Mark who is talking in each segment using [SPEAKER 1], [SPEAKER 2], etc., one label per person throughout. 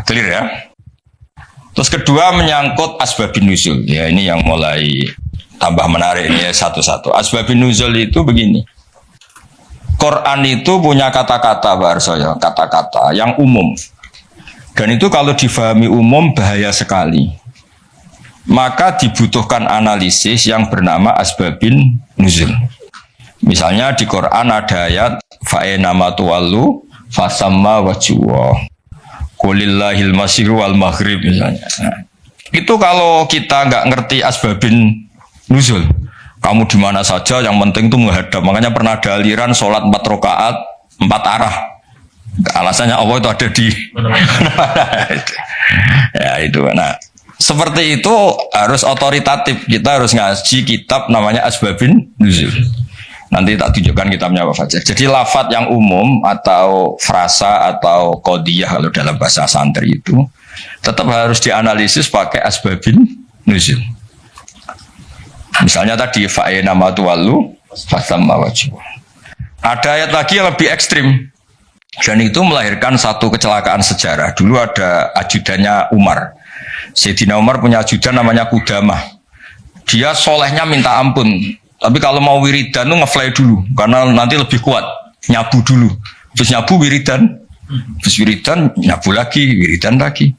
[SPEAKER 1] Clear ya. Terus kedua menyangkut asbabun nuzul. Ya ini yang mulai tambah menarik ini ya, satu-satu. Asbabun nuzul itu begini. Quran itu punya kata-kata bahasa kata-kata yang umum. Dan itu kalau difahami umum bahaya sekali. Maka dibutuhkan analisis yang bernama asbabun nuzul. Misalnya di Quran ada ayat fa'inama tuwallu fasamma wajhuwa. Qulillahil masyriqu wal maghrib misalnya. Nah, itu kalau kita nggak ngerti asbabin nuzul, kamu di mana saja yang penting itu menghadap. Makanya pernah ada aliran sholat 4 rakaat 4 arah. Alasannya Allah itu ada di ya itu. Nah, seperti itu harus otoritatif. Kita harus ngaji kitab namanya asbabin nuzul. Nanti tak tunjukkan kitabnya apa saja. Jadi lafadz yang umum atau frasa atau qodiyah kalau dalam bahasa santri itu tetap harus dianalisis pakai asbabin nuzul. Misalnya tadi fa'ina matuwallu fasamma wajhu. Ada ayat lagi yang lebih ekstrim dan itu melahirkan satu kecelakaan sejarah. Dulu ada ajudannya Umar. Sayyidina Umar punya ajudan namanya Qudamah. Dia solehnya minta ampun. Tapi kalau mau wiridan tuh ngefly dulu karena nanti lebih kuat. Nyabu dulu. Terus nyabu wiridan. Terus wiridan nyabu lagi, wiridan lagi.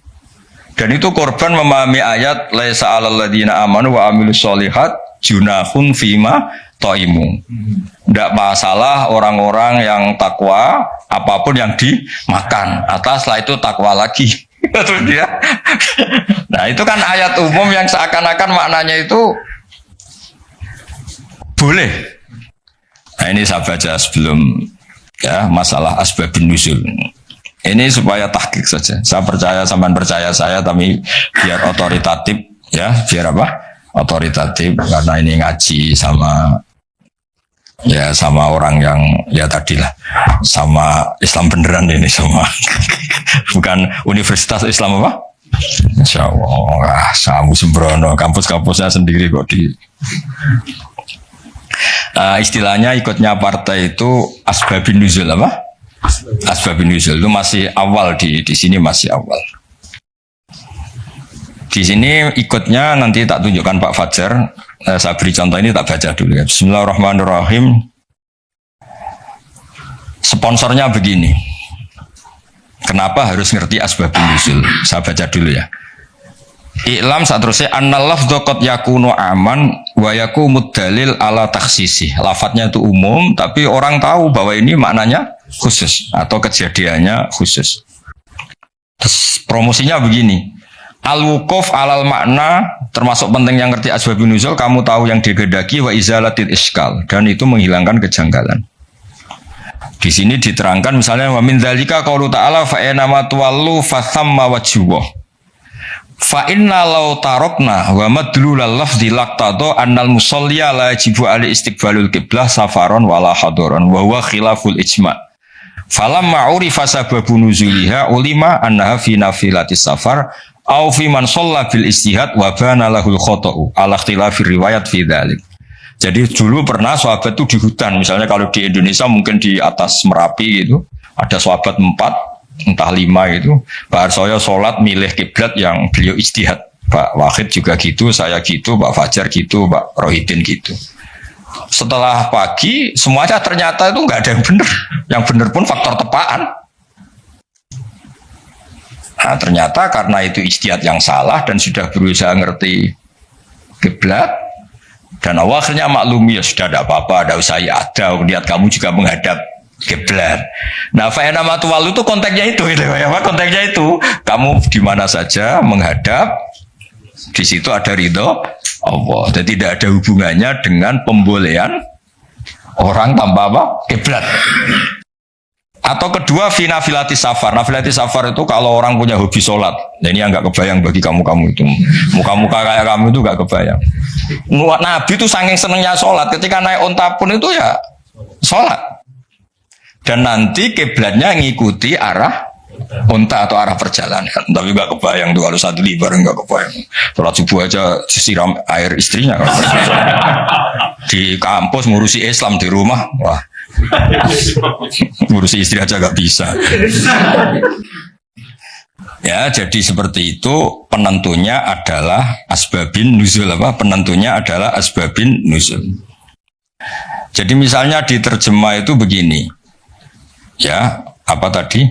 [SPEAKER 1] Dan itu korban memahami ayat laisa 'alal ladzina amanu wa amilus sholihat junahun fima taimu. Tidak masalah orang-orang yang takwa apapun yang dimakan. Atas setelah itu takwa lagi. Dia. Nah, itu kan ayat umum yang seakan-akan maknanya itu boleh. Nah, ini saya baca sebelum ya masalah asbabun nuzul. Ini supaya tahqiq saja. Saya percaya sampean percaya saya, tapi biar otoritatif ya, biar apa? Otoritatif karena ini ngaji sama ya sama orang yang ya tadilah sama Islam beneran ini sama bukan Universitas Islam apa? Insya Allah, Samu Sembrono, kampus-kampusnya sendiri kok di istilahnya ikutnya partai itu asbabun nuzul apa? Asbabun nuzul itu masih awal di sini masih awal. Di sini ikutnya nanti tak tunjukkan Pak Fajar. Saya beri contoh ini tak baca dulu ya. Bismillahirrahmanirrahim. Sponsornya begini. Kenapa harus ngerti asbabun nuzul? Saya baca dulu ya. I'lam saterusnya annal lafdhu qad yakunu aman wa yakumud dalil ala takhsisi. Lafadznya itu umum tapi orang tahu bahwa ini maknanya khusus atau kejadiannya khusus. Terus promosinya begini. Al-wuquf alal makna termasuk penting yang ngerti asbabun nuzul, kamu tahu yang digedaki wa izalatil iskal dan itu menghilangkan kejanggalan. Di sini diterangkan misalnya wa min dzalika qaulu ta'ala fa inama tuwallu fasamma wajhuwa. Fa inna law tarokna wa madlulal lafzi laqtado annal musalliya la yajibu ali istiqbalul qiblah safaron wala hadaron wa huwa khilaful ijma'. Falamma urifa sababu nuzuliha ulima annaha fi nafilatis safar au fi man shalla bil istihad wa bana lahul khata'u ala ikhtilafir riwayat fi dzalik. Jadi dulu pernah sahabat itu di hutan, misalnya kalau di Indonesia mungkin di atas Merapi gitu, ada sahabat 4 entah 5 gitu. Pak Arsoyo sholat milih kiblat yang beliau istihad. Pak Wahid juga gitu, saya gitu, Pak Fajar gitu, Pak Rohidin gitu. Setelah pagi semuanya ternyata itu nggak ada yang benar. Yang benar pun faktor tepaan. Nah, ternyata karena itu istihad yang salah dan sudah berusaha ngerti kiblat dan Allah akhirnya maklumi ya sudah ada apa-apa, ada usah ada lihat kamu juga menghadap kiblat. Nah, fa'ina matuwallu itu konteksnya itu gitu ya, konteksnya itu kamu di mana saja menghadap di situ ada ridho Allah. Jadi tidak ada hubungannya dengan pembolehan orang tanpa apa? Kiblat. Atau kedua fi nafilatis safar. Nafilatis safar itu kalau orang punya hobi sholat. Nah, ini yang nggak kebayang bagi kamu-kamu itu. Muka-muka kayak kamu itu nggak kebayang. Nabi itu saking senengnya sholat. Ketika naik onta pun itu ya sholat. Dan nanti kiblatnya ngikuti arah onta atau arah perjalanan. Tapi nggak kebayang tuh kalau satu libar nggak kebayang. Sholat subuh aja disiram air istrinya. Di kampus ngurusi Islam di rumah, wah. Ngurusi istri aja gak bisa. Ya, jadi seperti itu penentunya adalah asbabin nuzul apa? Penentunya adalah asbabin nuzul. Jadi misalnya di terjemah itu begini. Ya, apa tadi?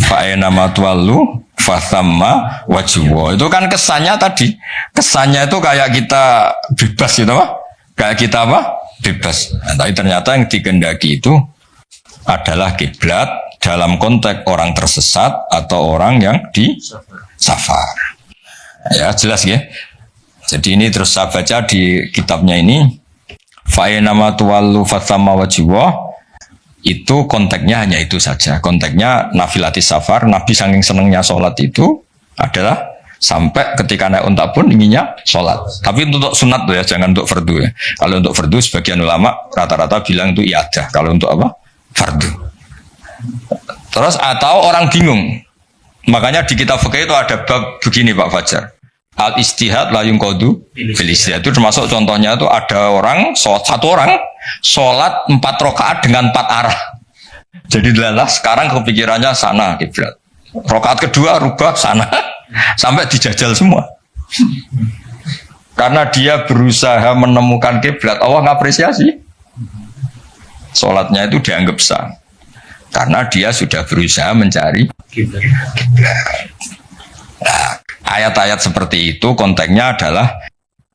[SPEAKER 1] Fa'ena matwallu fathamma wajwa. Itu kan kesannya tadi. Kesannya itu kayak kita bebas gitu apa? Kayak kita apa? Bebas. Nah, tapi ternyata yang dikehendaki itu adalah kiblat dalam konteks orang tersesat atau orang yang di safar. Ya, jelas ya. Jadi ini terus saya baca di kitabnya ini. Fa'ena matwallu fathamma wajwa. Itu konteksnya hanya itu saja. Konteksnya nafilati safar, Nabi saking senengnya sholat itu adalah sampai ketika naik unta pun inginnya sholat. Tapi untuk sunat tuh ya, jangan untuk fardu ya. Kalau untuk fardu sebagian ulama rata-rata bilang itu iadah. Kalau untuk apa? Fardu. Terus atau orang bingung. Makanya di kitab fikih itu ada bab begini Pak Fajar. Al istihad layung kodu bil istihad itu termasuk contohnya itu ada orang satu orang sholat 4 rakaat dengan 4 arah. Jadi adalah sekarang kepikirannya sana kiblat. Rakaat kedua rubah sana sampai dijajal semua. Karena dia berusaha menemukan kiblat, Allah ngapresiasi. Sholatnya itu dianggap sah. Karena dia sudah berusaha mencari kiblat. Nah, ayat-ayat seperti itu konteksnya adalah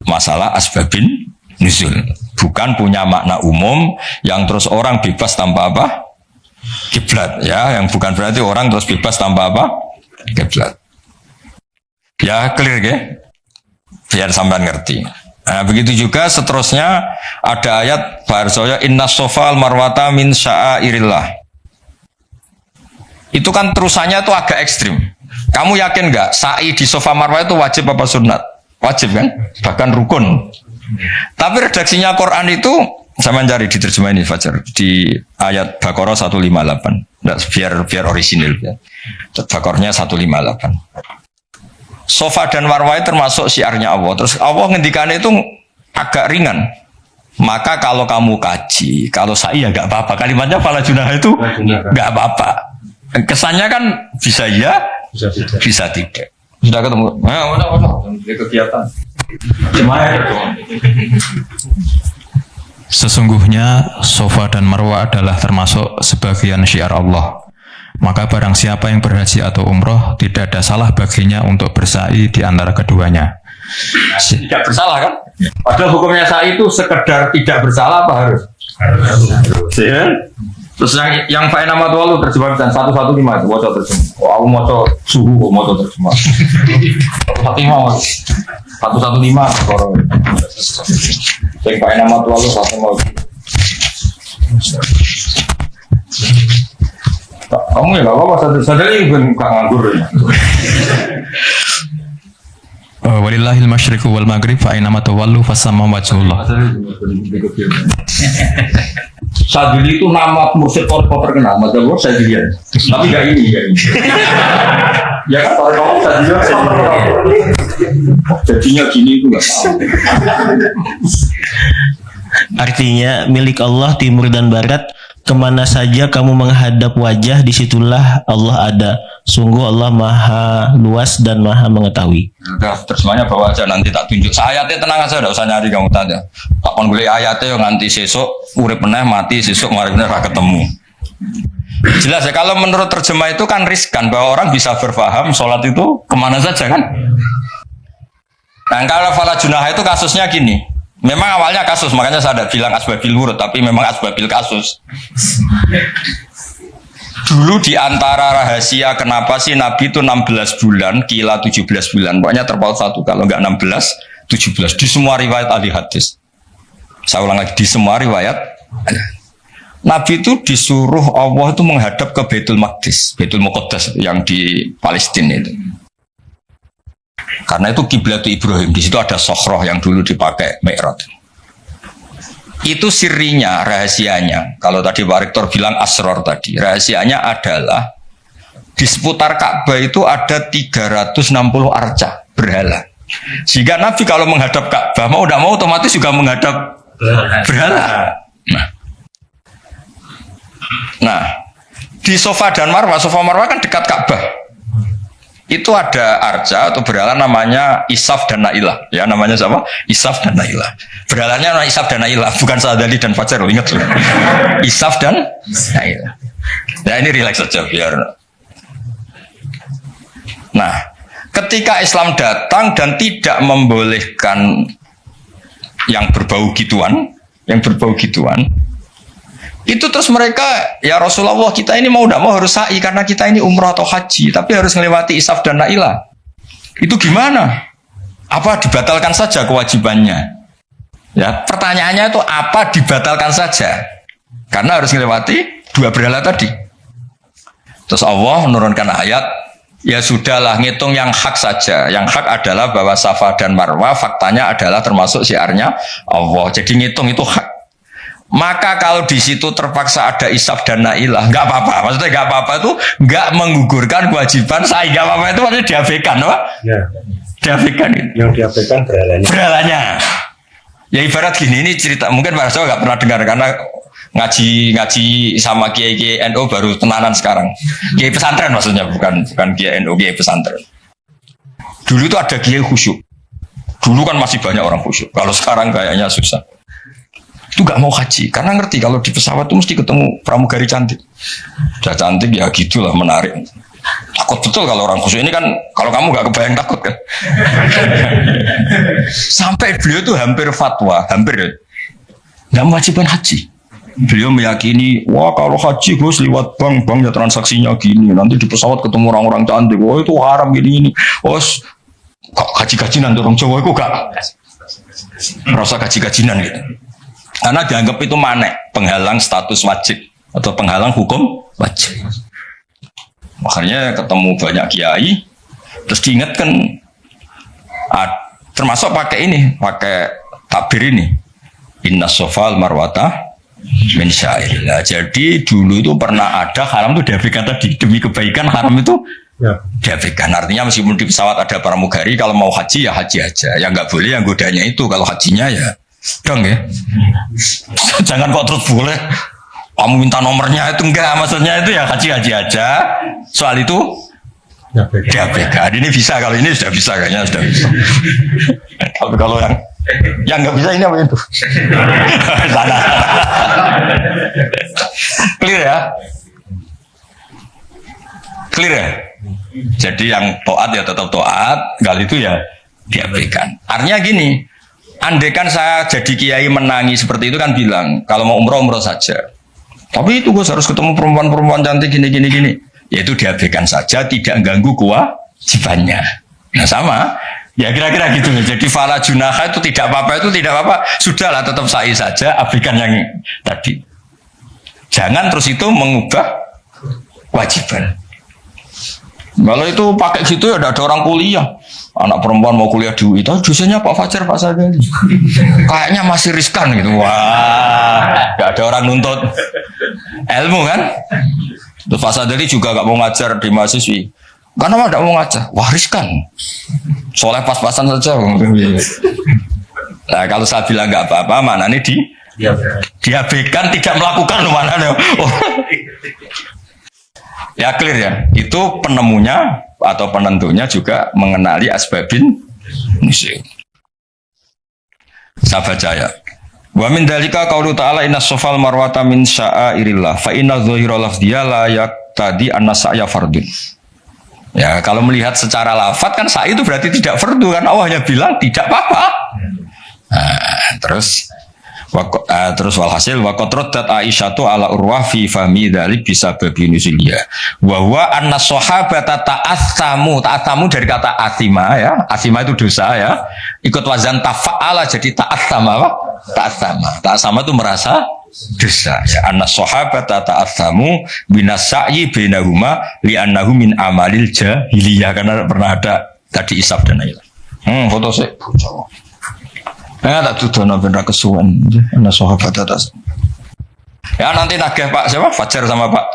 [SPEAKER 1] masalah asbabin nuzul, bukan punya makna umum yang terus orang bebas tanpa apa? Kiblat ya, yang bukan berarti orang terus bebas tanpa apa? Kiblat. Ya, clear ya? Biar sampean ngerti. Nah, begitu juga seterusnya ada ayat Barsoya inna sofal marwata min sya'airillah. Itu kan terusannya itu agak ekstrim. Kamu yakin nggak sa'i di sofa marwah itu wajib apa sunat? Wajib kan? Bahkan rukun. Tapi redaksinya Quran itu saya mencari di terjemah ini Fajar di ayat Baqarah 158. Nggak, biar orisinil ya. Baqarahnya 158. Sofa dan marwah termasuk syiarnya Allah. Terus Allah ngendikan itu agak ringan. Maka kalau kamu kaji, kalau sa'i ya nggak apa-apa. Kalimatnya fala junah itu nggak apa-apa. Kesannya kan bisa ya, bisa tidak. Sudah ketemu. Nah, udah kegiatan.
[SPEAKER 2] Sesungguhnya Sofa dan Marwah adalah termasuk sebagian syiar Allah. Maka barang siapa yang berhaji atau umroh, tidak ada salah baginya untuk bersa'i di antara keduanya.
[SPEAKER 1] Tidak bersalah kan? Padahal hukumnya sa'i itu sekedar tidak bersalah apa harus? Harus. Ya? Terus yang fa'in nama tua lu terjemah dan 115 itu wajah terjemah. Oh, aku mau suhu, mau terjemah. 115 kalau yang fa'in nama tua lu 115. Kamu ya gak apa-apa, sadari bukan nganggur ya.
[SPEAKER 2] Walillahil masyriqu wal maghrib fa aina ma tawallu fasamma wajhullah.
[SPEAKER 1] Sadili itu nama mursyid toriko terkenal, macam Sadili. Tapi gak ini. Ya kan kalau kamu Sadili jadinya gini itu gak tahu.
[SPEAKER 3] Artinya milik Allah timur dan barat, kemana saja kamu menghadap wajah, disitulah Allah ada. Sungguh Allah maha luas dan maha mengetahui.
[SPEAKER 1] Udah terjemahnya bawa aja, nanti tak tunjuk. Ayatnya tenang aja, tidak usah nyari kamu tanya. Tak pun beli ayatnya yang nanti sesuk urip meneh mati sesuk mari meneh ra ketemu. Jelas ya, kalau menurut terjemah itu kan riskan bahwa orang bisa berpaham sholat itu kemana saja kan. Nah kalau fala junah itu kasusnya gini. Memang awalnya kasus, makanya saya ada bilang asbabil wurud, tapi memang asbabil kasus. Dulu di antara rahasia kenapa sih Nabi itu 16 bulan, kila 17 bulan, pokoknya terpaut satu, kalau enggak 16, 17, di semua riwayat ahli hadis. Saya ulang lagi, di semua riwayat Nabi itu disuruh Allah itu menghadap ke Baitul Maqdis, Baitul Muqaddas yang di Palestina itu. Karena itu kiblat Ibrahim, di situ ada Sokhroh yang dulu dipakai Mi'raj. Itu sirinya, rahasianya. Kalau tadi Pak Rektor bilang asror tadi, rahasianya adalah di seputar Ka'bah itu ada 360 arca berhala. Jika Nabi kalau menghadap Ka'bah mau tidak mau otomatis juga menghadap berhala. Nah, di Sofa dan Marwah, Sofa Marwah kan dekat Ka'bah. itu ada arca atau berhala namanya Isaf dan Nailah. Ya, namanya siapa? Isaf dan Nailah. Berhalanya namanya Isaf dan Nailah, bukan Sadali dan Fajar, ingat loh. Isaf dan Nailah. Ya ini rileks saja biar. Nah, ketika Islam datang dan tidak membolehkan yang berbau gituan, itu terus mereka, ya Rasulullah, kita ini mau tidak mau harus sa'i karena kita ini umrah atau haji, tapi harus melewati Isaf dan Nailah. Itu gimana? Apa dibatalkan saja kewajibannya? Ya, pertanyaannya itu apa dibatalkan saja? Karena harus melewati dua berhala tadi. Terus Allah menurunkan ayat, ya sudahlah, ngitung yang hak saja. Yang hak adalah bahwa Safa dan Marwah faktanya adalah termasuk syiarnya Allah. Jadi ngitung itu hak. Maka kalau di situ terpaksa ada Isaf dan Nailah, nggak apa-apa. Maksudnya nggak apa-apa itu nggak menggugurkan kewajiban saya. Nggak apa-apa itu maksudnya diabaikan, apa? Ya. Diabaikan.
[SPEAKER 4] Yang diabaikan berhalanya.
[SPEAKER 1] Berhalanya. Ya ibarat gini, ini cerita mungkin para sahabat nggak pernah dengar karena ngaji sama kiai NU baru tenanan sekarang. Kiai pesantren maksudnya, bukan kiai NU, kiai pesantren. Dulu itu ada kiai khusyuk. Dulu kan masih banyak orang khusyuk. Kalau sekarang kayaknya susah. Itu nggak mau haji karena ngerti kalau di pesawat itu mesti ketemu pramugari cantik. Udah cantik ya gitulah, menarik. Takut betul kalau orang khusyuk ini kan, kalau kamu nggak kebayang takut kan. Sampai beliau tuh hampir fatwa, nggak mewajibkan haji. Beliau meyakini, wah kalau haji Gus lewat bank ya transaksinya gini, nanti di pesawat ketemu orang-orang cantik, wah itu haram gini. Oh, gaji-gajinan orang Jawa itu gak merasa gaji-gajinan gitu. Karena dianggap itu manek, penghalang status wajib atau penghalang hukum wajib. Makanya ketemu banyak kiai, terus diingatkan, termasuk pakai takbir ini, inna sofal marwata min syairillah. Jadi dulu itu pernah ada haram itu diabaikan tadi, demi kebaikan haram itu ya diabaikan. Artinya meskipun di pesawat ada pramugari, kalau mau haji ya haji aja. Yang nggak boleh yang godanya itu, kalau hajinya ya dong ya. Jangan kok terus boleh kamu minta nomornya, itu enggak, maksudnya itu ya haji aja. Soal itu diabaikan. Ini bisa, kalau ini sudah bisa, kayaknya sudah bisa. Tapi kalau yang nggak bisa ini apa itu? Sana. Clear ya? Clear ya? Jadi yang taat ya tetap taat, kali itu ya diabaikan. Artinya gini, andaikan saya jadi kiai menangi seperti itu kan bilang, kalau mau umroh saja. Tapi itu Gus harus ketemu perempuan-perempuan cantik gini. Ya itu diabaikan saja, tidak ganggu kewajibannya. Nah sama, ya kira-kira gitu. Jadi fala junaha itu tidak apa-apa, sudahlah tetap sa'i saja, abaikan yang tadi. Jangan terus itu mengubah kewajiban. Kalau itu pakai gitu ya ada orang kuliah. Anak perempuan mau kuliah di UI, tahu jurusannya Pak Fajar, Pak Sadali. Kayaknya masih riskan gitu. Wah, gak ada orang nuntut ilmu kan? Terus Pak Sadali juga gak mau ngajar di mahasiswi. Karena gak mau ngajar, wah riskan. Soalnya pas-pasan saja. Nah kalau saya bilang gak apa-apa, mana nih diabaikan, tidak melakukan mana nih? Oh. Ya clear ya, itu penemunya atau penentunya juga mengenali asbabin nusul. Saya baca ya. Wa min dalika qaulu ta'ala inna sofal marwata min sya'airillah fa inna dhahira lafdhiya la yaqtadi anna sa'ya fardun. Ya, kalau melihat secara lafaz kan sa'i itu berarti tidak fardu kan, Allah hanya bilang tidak apa-apa. Nah, terus walhasil waqatraddat Aisyatu ala Urwah fi fahmi dzalik bisa babi nuzuliya wa huwa anna sahabata ta'assamu dari kata asima ya, asima itu dosa ya, ikut wazan tafa'ala jadi ta'assama apa? Ta'assama itu merasa dosa ya, anna sahabata ta'assamu binasai bainahuma li'annahu min amalil jahiliyah, karena pernah ada tadi Isaf dan Nailah. Foto sih tak tuduh bener kesuwen anak sahabat atas. Ya nanti nagih Pak siapa? Fajar sama Pak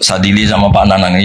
[SPEAKER 1] Sadili sama Pak Nanang.